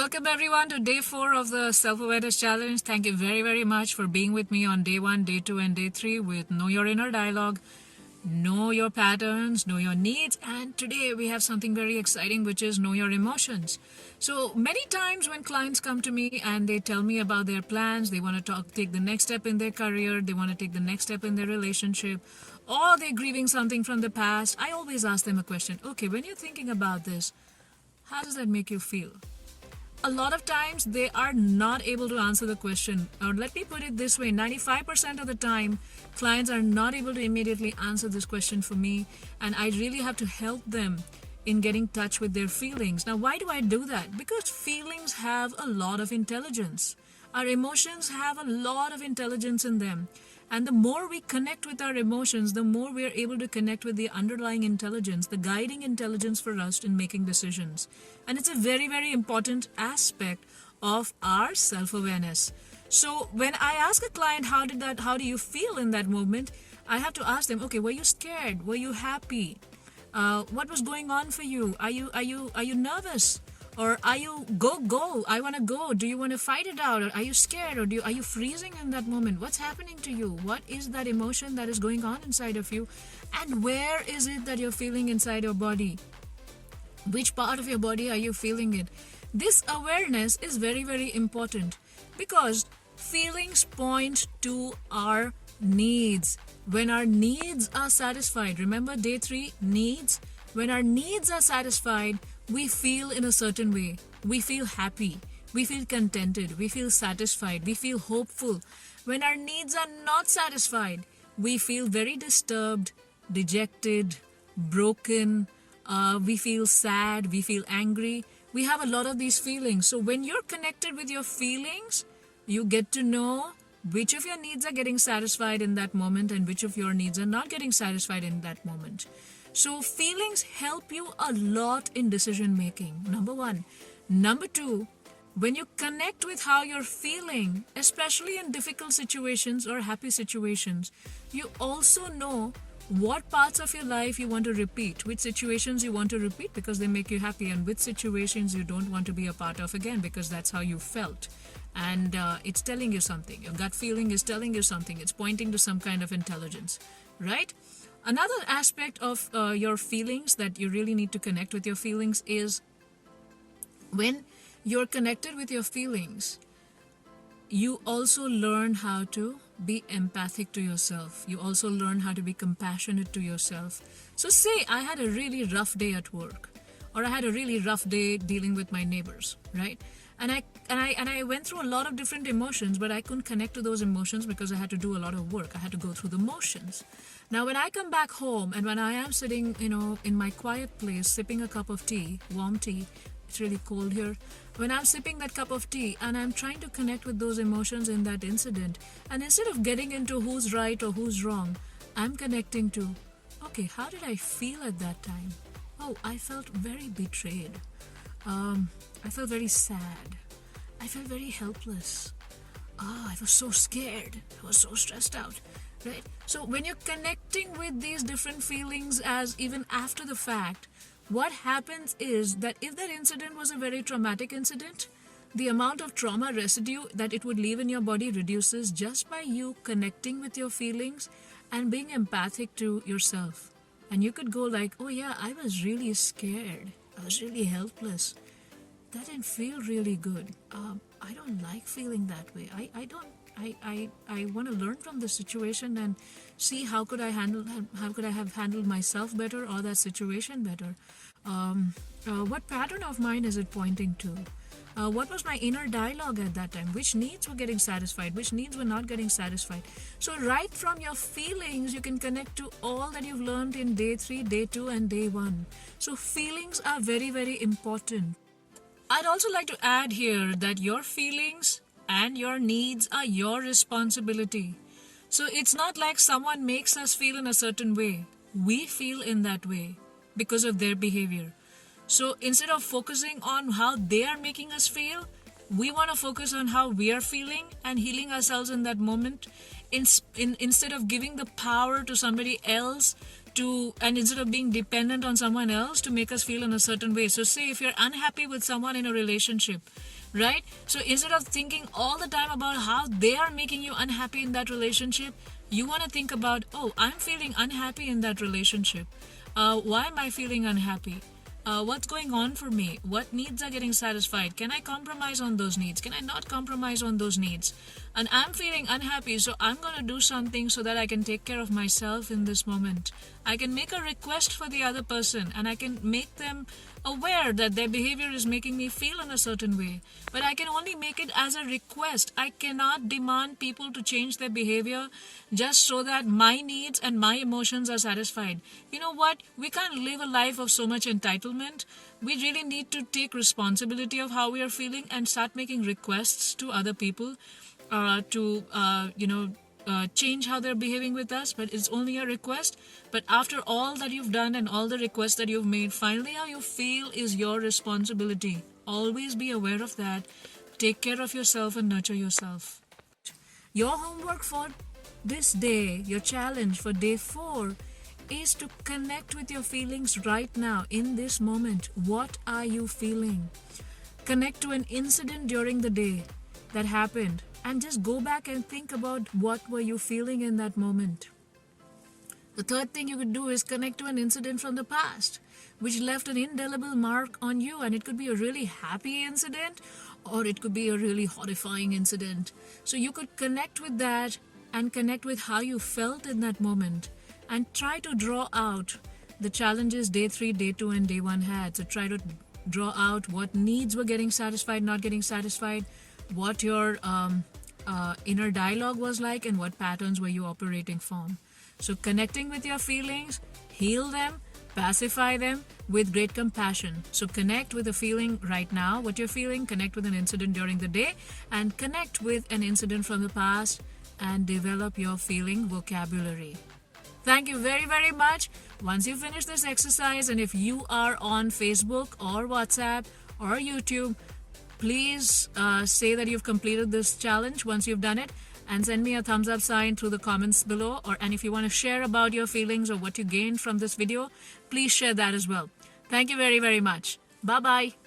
Welcome everyone to day 4 of the Self-Awareness Challenge. Thank you very, very much for being with me on day 1, day 2 and day 3 with Know Your Inner Dialogue, Know Your Patterns, Know Your Needs, and today we have something very exciting, which is Know Your Emotions. So many times when clients come to me and they tell me about their plans, they want to take the next step in their career, they want to take the next step in their relationship, or they're grieving something from the past, I always ask them a question. Okay, when you're thinking about this, how does that make you feel? A lot of times they are not able to answer the question, or let me put it this way, 95% of the time clients are not able to immediately answer this question for me, and I really have to help them in getting in touch with their feelings. Now, why do I do that? Because feelings have a lot of intelligence. Our emotions have a lot of intelligence in them. And the more we connect with our emotions, the more we are able to connect with the underlying intelligence, the guiding intelligence for us in making decisions. And it's a very, very important aspect of our self-awareness. So when I ask a client, how do you feel in that moment? I have to ask them, okay, were you scared? Were you happy? What was going on for you? Are you nervous? Or are you go, I want to go. Do you want to fight it out? Or are you scared? Or are you freezing in that moment? What's happening to you? What is that emotion that is going on inside of you? And where is it that you're feeling inside your body? Which part of your body are you feeling it? This awareness is very, very important because feelings point to our needs. When our needs are satisfied, remember day 3, needs? When our needs are satisfied, we feel in a certain way. We feel happy. We feel contented. We feel satisfied. We feel hopeful. When our needs are not satisfied, we feel very disturbed, dejected, broken. We feel sad. We feel angry. We have a lot of these feelings. So when you're connected with your feelings, you get to know which of your needs are getting satisfied in that moment and which of your needs are not getting satisfied in that moment. So feelings help you a lot in decision making, number 1. Number 2, when you connect with how you're feeling, especially in difficult situations or happy situations, you also know what parts of your life you want to repeat, which situations you want to repeat because they make you happy, and which situations you don't want to be a part of again because that's how you felt. And it's telling you something. Your gut feeling is telling you something. It's pointing to some kind of intelligence, right? Another aspect of your feelings that you really need to connect with your feelings is when you're connected with your feelings, you also learn how to be empathic to yourself. You also learn how to be compassionate to yourself. So say I had a really rough day at work, or I had a really rough day dealing with my neighbors, right? And I went through a lot of different emotions, but I couldn't connect to those emotions because I had to do a lot of work. I had to go through the motions. Now, when I come back home and when I am sitting, in my quiet place, sipping a cup of tea, warm tea, it's really cold here. When I'm sipping that cup of tea and I'm trying to connect with those emotions in that incident, and instead of getting into who's right or who's wrong, I'm connecting to, okay, how did I feel at that time? Oh, I felt very betrayed. I felt very sad. I felt very helpless. I was so scared. I was so stressed out, right? So when you're connecting with these different feelings as even after the fact, what happens is that if that incident was a very traumatic incident, the amount of trauma residue that it would leave in your body reduces just by you connecting with your feelings and being empathic to yourself. And you could go like, oh yeah, I was really scared. I was really helpless. That didn't feel really good. I don't like feeling that way. I want to learn from the situation and see how could I have handled myself better or that situation better. What pattern of mine is it pointing to? What was my inner dialogue at that time? Which needs were getting satisfied? Which needs were not getting satisfied? So right from your feelings, you can connect to all that you've learned in day 3, day 2, and day 1. So feelings are very, very important. I'd also like to add here that your feelings and your needs are your responsibility. So it's not like someone makes us feel in a certain way. We feel in that way because of their behavior. So instead of focusing on how they are making us feel, we want to focus on how we are feeling and healing ourselves in that moment instead of giving the power to somebody else and instead of being dependent on someone else to make us feel in a certain way. So say if you're unhappy with someone in a relationship, right? So instead of thinking all the time about how they are making you unhappy in that relationship, you want to think about, oh, I'm feeling unhappy in that relationship. Why am I feeling unhappy? What's going on for me? What needs are getting satisfied? Can I compromise on those needs? Can I not compromise on those needs? And I'm feeling unhappy, so I'm going to do something so that I can take care of myself in this moment. I can make a request for the other person, and I can make them aware that their behavior is making me feel in a certain way. But I can only make it as a request. I cannot demand people to change their behavior just so that my needs and my emotions are satisfied. You know what? We can't live a life of so much entitlement. We really need to take responsibility of how we are feeling and start making requests to other people to change how they're behaving with us. But it's only a request. But after all that you've done and all the requests that you've made, finally how you feel is your responsibility. Always be aware of that. Take care of yourself and nurture yourself. Your homework for this day, your challenge for day 4, is to connect with your feelings right now in this moment. What are you feeling? Connect to an incident during the day that happened and just go back and think about what were you feeling in that moment. The third thing you could do is connect to an incident from the past which left an indelible mark on you, and it could be a really happy incident or it could be a really horrifying incident. So you could connect with that and connect with how you felt in that moment and try to draw out the challenges day 3, day 2 and day 1 had. So try to draw out what needs were getting satisfied, not getting satisfied, what your inner dialogue was like, and what patterns were you operating from. So connecting with your feelings, heal them, pacify them with great compassion. So connect with a feeling right now, what you're feeling, connect with an incident during the day, and connect with an incident from the past and develop your feeling vocabulary. Thank you very, very much. Once you finish this exercise, and if you are on Facebook or WhatsApp or YouTube, please say that you've completed this challenge once you've done it, and send me a thumbs up sign through the comments below. And if you want to share about your feelings or what you gained from this video, please share that as well. Thank you very, very much. Bye-bye.